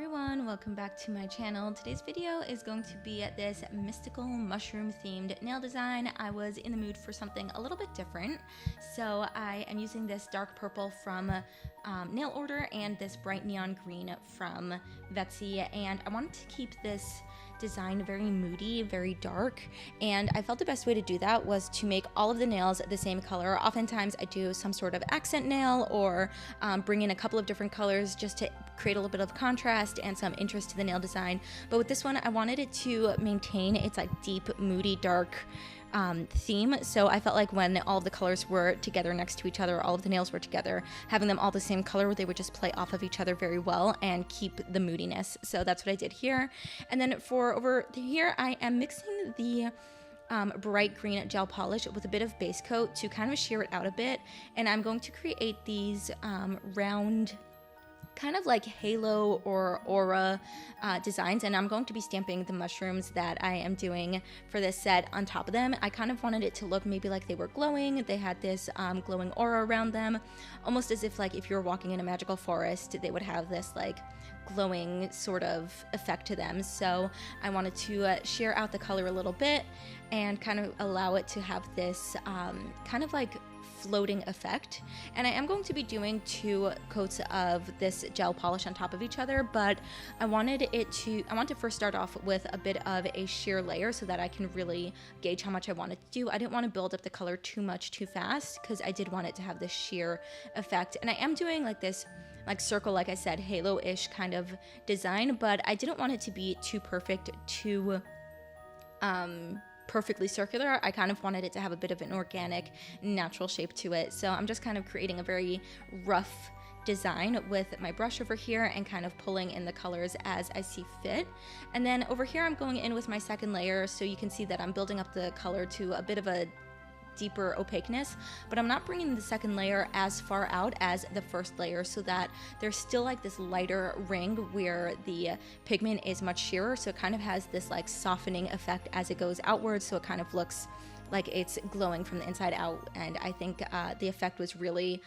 everyone, welcome back to my channel. Today's video is going to be this mystical mushroom themed nail design. I was in the mood for something a little bit different, so I am using this dark purple from Nail Order and this bright neon green from Vettsy, and I wanted to keep this design very moody, very dark, and I felt the best way to do that was to make all of the nails the same color. Oftentimes I do some sort of accent nail or bring in a couple of different colors just to create a little bit of contrast and some interest to the nail design, but with this one I wanted it to maintain its like deep, moody, dark theme. So I felt like when all of the colors were together next to each other, all of the nails were together, having them all the same color, they would just play off of each other very well and keep the moodiness. So that's what I did here. And then for over here, I am mixing the bright green gel polish with a bit of base coat to kind of sheer it out a bit. And I'm going to create these round kind of like halo or aura designs, and I'm going to be stamping the mushrooms that I am doing for this set on top of them. I kind of wanted it to look maybe like they were glowing. They had this glowing aura around them, almost as if like if you were walking in a magical forest, they would have this like glowing sort of effect to them. So I wanted to sheer out the color a little bit and kind of allow it to have this kind of like floating effect. And I am going to be doing 2 coats of this gel polish on top of each other, but I want to first start off with a bit of a sheer layer so that I can really gauge how much I want it to do. I didn't want to build up the color too much too fast because I did want it to have this sheer effect. And I am doing like this like circle, like I said, halo-ish kind of design, but I didn't want it to be too perfect, too perfectly circular. I kind of wanted it to have a bit of an organic, natural shape to it. So I'm just kind of creating a very rough design with my brush over here and kind of pulling in the colors as I see fit. And then over here I'm going in with my second layer, so you can see that I'm building up the color to a bit of a deeper opaqueness, but I'm not bringing the second layer as far out as the first layer so that there's still like this lighter ring where the pigment is much sheerer, so it kind of has this like softening effect as it goes outwards, so it kind of looks like it's glowing from the inside out. And I think the effect was really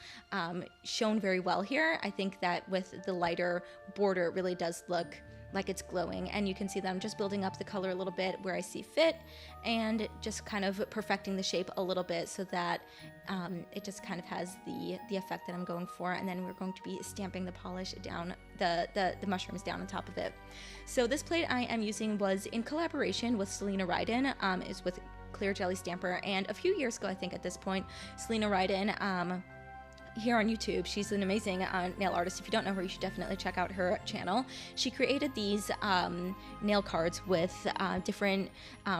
shown very well here. I think that with the lighter border it really does look like it's glowing, and you can see that I'm just building up the color a little bit where I see fit and just kind of perfecting the shape a little bit so that it just kind of has the effect that I'm going for. And then we're going to be stamping the polish down, the mushrooms down on top of it. So this plate I am using was in collaboration with Selena Ryden, is with Clear Jelly Stamper, and a few years ago, I think at this point, Selena Ryden here on YouTube, she's an amazing nail artist. If you don't know her, you should definitely check out her channel. She created these nail cards with different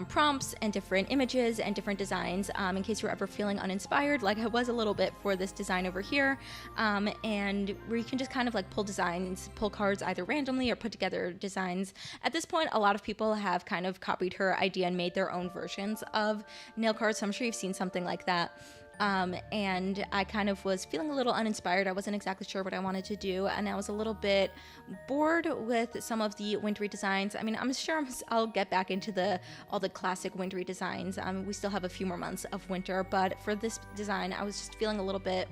prompts and different images and different designs in case you're ever feeling uninspired, like I was a little bit for this design over here, and where you can just kind of like pull cards either randomly or put together designs. At this point, a lot of people have kind of copied her idea and made their own versions of nail cards, so I'm sure you've seen something like that. And I kind of was feeling a little uninspired. I wasn't exactly sure what I wanted to do, and I was a little bit bored with some of the wintry designs. I mean, I'm sure I'll get back into all the classic wintry designs. We still have a few more months of winter, but for this design, I was just feeling a little bit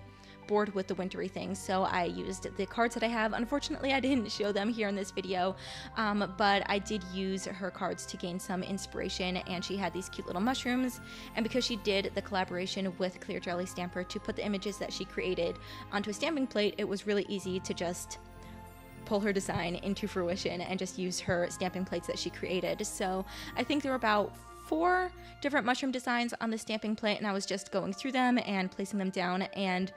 bored with the wintry things, so I used the cards that I have. Unfortunately, I didn't show them here in this video, but I did use her cards to gain some inspiration, and she had these cute little mushrooms, and because she did the collaboration with Clear Jelly Stamper to put the images that she created onto a stamping plate, it was really easy to just pull her design into fruition and just use her stamping plates that she created. So I think there were about 4 different mushroom designs on the stamping plate, and I was just going through them and placing them down, and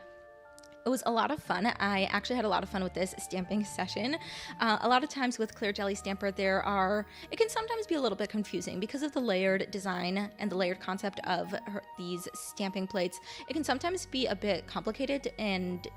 it was a lot of fun. I actually had a lot of fun with this stamping session. A lot of times with Clear Jelly Stamper, it can sometimes be a little bit confusing because of the layered design and the layered concept of these stamping plates. It can sometimes be a bit complicated, and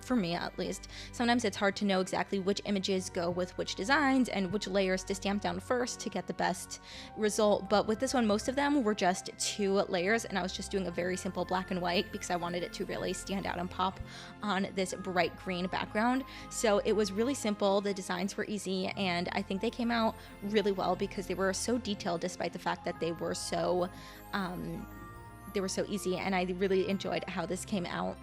for me at least, sometimes it's hard to know exactly which images go with which designs and which layers to stamp down first to get the best result. But with this one, most of them were just 2 layers, and I was just doing a very simple black and white because I wanted it to really stand out and pop on this bright green background. So it was really simple, the designs were easy, and I think they came out really well because they were so detailed despite the fact that they were so easy, and I really enjoyed how this came out.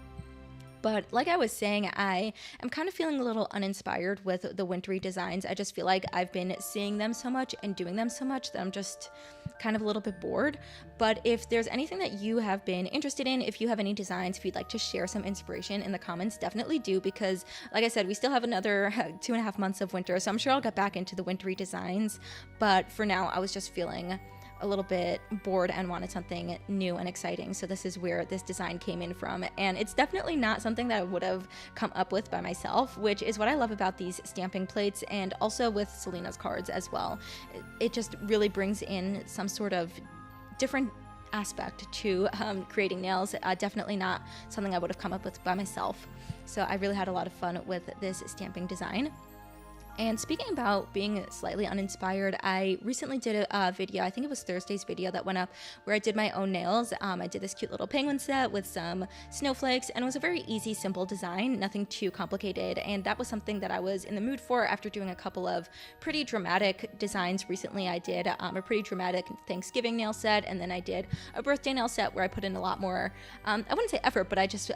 But like I was saying, I am kind of feeling a little uninspired with the wintry designs. I just feel like I've been seeing them so much and doing them so much that I'm just kind of a little bit bored. But if there's anything that you have been interested in, if you have any designs, if you'd like to share some inspiration in the comments, definitely do, because like I said, we still have another 2.5 months of winter, so I'm sure I'll get back into the wintry designs. But for now, I was just feeling a little bit bored and wanted something new and exciting, so this is where this design came in from. And it's definitely not something that I would have come up with by myself, which is what I love about these stamping plates, and also with Selena's cards as well. It just really brings in some sort of different aspect to creating nails. Definitely not something I would have come up with by myself, so I really had a lot of fun with this stamping design. And speaking about being slightly uninspired, I recently did a video, I think it was Thursday's video that went up, where I did my own nails. I did this cute little penguin set with some snowflakes, and it was a very easy, simple design, nothing too complicated, and that was something that I was in the mood for after doing a couple of pretty dramatic designs recently. I did a pretty dramatic Thanksgiving nail set, and then I did a birthday nail set where I put in a lot more, I wouldn't say effort, but I just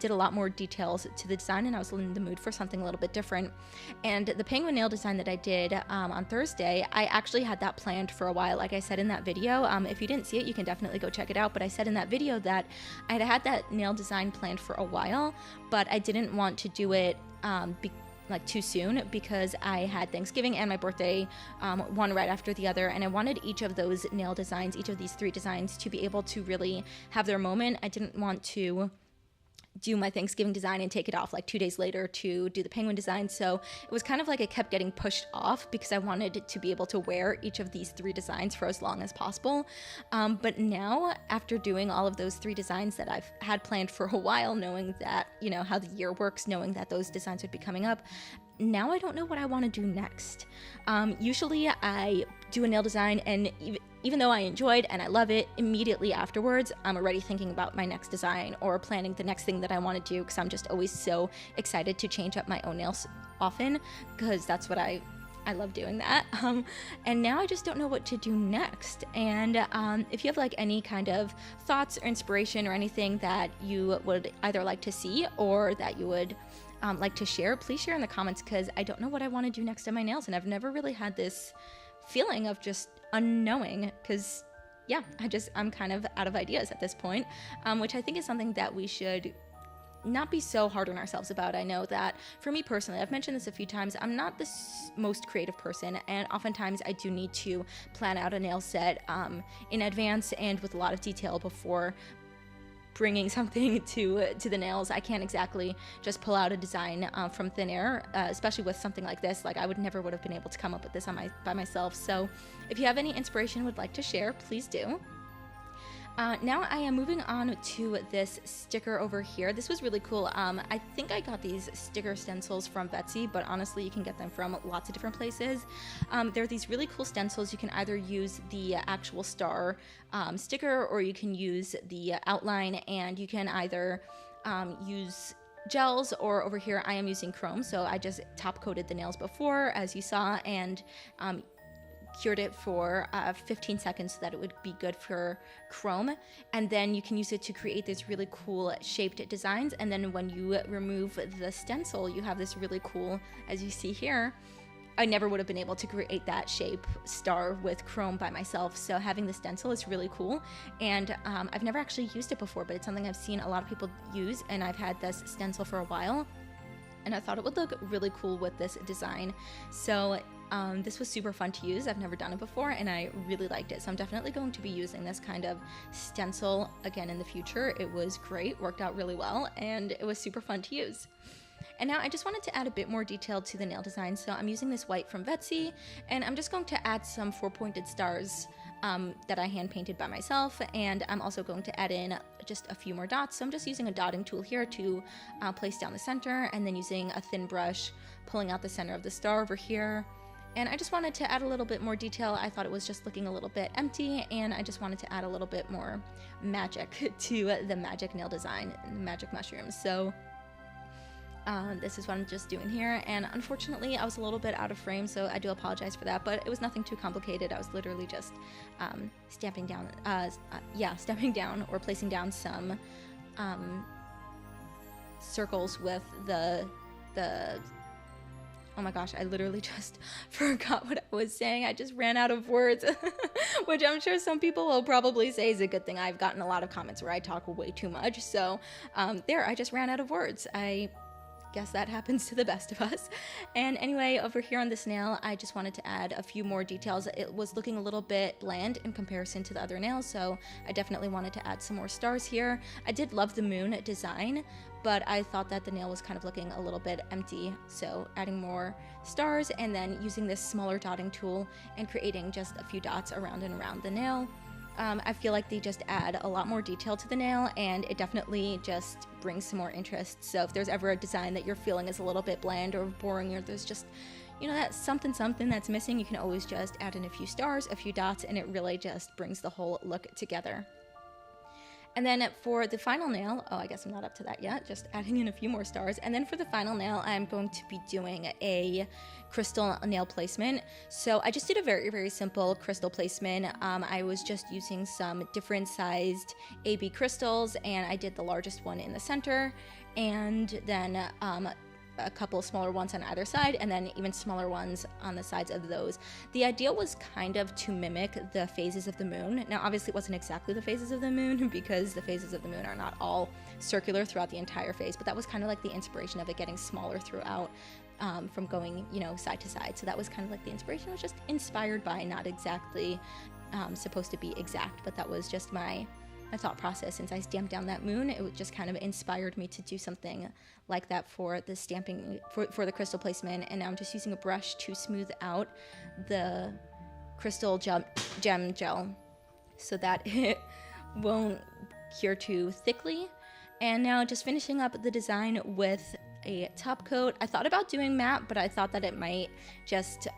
did a lot more details to the design, and I was in the mood for something a little bit different. And the penguin nail design that I did on Thursday, I actually had that planned for a while. Like I said in that video, if you didn't see it, you can definitely go check it out, but I said in that video that I had that nail design planned for a while, but I didn't want to do it like too soon, because I had Thanksgiving and my birthday, one right after the other, and I wanted each of those nail designs, each of these 3 designs, to be able to really have their moment. I didn't want to do my Thanksgiving design and take it off like 2 days later to do the penguin design. So it was kind of like it kept getting pushed off, because I wanted to be able to wear each of these 3 designs for as long as possible. But now, after doing all of those 3 designs that I've had planned for a while, knowing that, you know, how the year works, knowing that those designs would be coming up, now I don't know what I want to do next. Usually I do a nail design, and even though I enjoyed and I love it, immediately afterwards I'm already thinking about my next design or planning the next thing that I want to do, because I'm just always so excited to change up my own nails often, because that's what I love doing that. And now I just don't know what to do next. And if you have like any kind of thoughts or inspiration or anything that you would either like to see or that you would like to share, please share in the comments, because I don't know what I want to do next to my nails, and I've never really had this feeling of just unknowing, because yeah, I'm kind of out of ideas at this point, which I think is something that we should not be so hard on ourselves about. I know that for me personally, I've mentioned this a few times, I'm not the most creative person, and oftentimes I do need to plan out a nail set in advance and with a lot of detail before bringing something to the nails. I can't exactly just pull out a design from thin air, especially with something like this. Like, I would never have been able to come up with this by myself. So if you have any inspiration would like to share, please do. Now I am moving on to this sticker over here. This was really cool. I think I got these sticker stencils from Vettsy, but honestly you can get them from lots of different places. They're these really cool stencils. You can either use the actual star sticker, or you can use the outline, and you can either use gels, or over here I am using chrome. So I just top coated the nails before, as you saw, and cured it for 15 seconds so that it would be good for chrome, and then you can use it to create these really cool shaped designs. And then when you remove the stencil, you have this really cool, as you see here. I never would have been able to create that shape star with chrome by myself, so having the stencil is really cool. And I've never actually used it before, but it's something I've seen a lot of people use, and I've had this stencil for a while, and I thought it would look really cool with this design. So this was super fun to use. I've never done it before, and I really liked it. So I'm definitely going to be using this kind of stencil again in the future. It was great, worked out really well, and it was super fun to use. And now I just wanted to add a bit more detail to the nail design. So I'm using this white from Vettsy, and I'm just going to add some 4-pointed stars that I hand painted by myself, and I'm also going to add in just a few more dots. So I'm just using a dotting tool here to place down the center, and then using a thin brush, pulling out the center of the star over here. And I just wanted to add a little bit more detail. I thought it was just looking a little bit empty, and I just wanted to add a little bit more magic to the magic nail design, magic mushrooms. So this is what I'm just doing here, and unfortunately I was a little bit out of frame, so I do apologize for that, but it was nothing too complicated. I was literally just stamping down or placing down some circles with the oh my gosh, I literally just forgot what I was saying. I just ran out of words, which I'm sure some people will probably say is a good thing. I've gotten a lot of comments where I talk way too much. So I just ran out of words. I guess that happens to the best of us. And anyway, over here on this nail, I just wanted to add a few more details. It was looking a little bit bland in comparison to the other nails, so I definitely wanted to add some more stars here. I did love the moon design, but I thought that the nail was kind of looking a little bit empty, so adding more stars and then using this smaller dotting tool and creating just a few dots around and around the nail. I feel like they just add a lot more detail to the nail, and it definitely just brings some more interest. So if there's ever a design that you're feeling is a little bit bland or boring, or there's just, you know, that something that's missing, you can always just add in a few stars, a few dots, and it really just brings the whole look together. And then for the final nail, oh, I guess I'm not up to that yet, just adding in a few more stars. And then for the final nail, I'm going to be doing a crystal nail placement. So I just did a very, very simple crystal placement. I was just using some different sized AB crystals, and I did the largest one in the center, and then a couple of smaller ones on either side, and then even smaller ones on the sides of those. The idea was kind of to mimic the phases of the moon. Now, obviously it wasn't exactly the phases of the moon because the phases of the moon are not all circular throughout the entire phase, but that was kind of like the inspiration of it getting smaller throughout, from going, you know, side to side. So that was kind of like the inspiration. It was just inspired by, not exactly supposed to be exact, but that was just my thought process. Since I stamped down that moon, it just kind of inspired me to do something like that for the stamping, for the crystal placement. And now I'm just using a brush to smooth out the crystal gem gel so that it won't cure too thickly. And now just finishing up the design with a top coat. I thought about doing matte, but I thought that it might just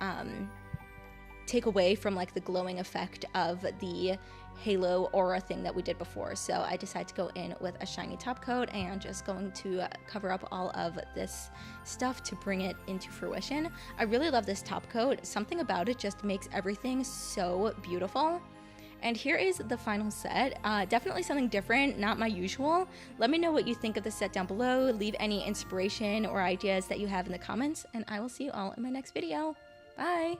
take away from like the glowing effect of the halo aura thing that we did before. So I decided to go in with a shiny top coat and just going to cover up all of this stuff to bring it into fruition. I really love this top coat. Something about it just makes everything so beautiful. And here is the final set. Definitely something different, not my usual. Let me know what you think of the set down below. Leave any inspiration or ideas that you have in the comments, and I will see you all in my next video. Bye!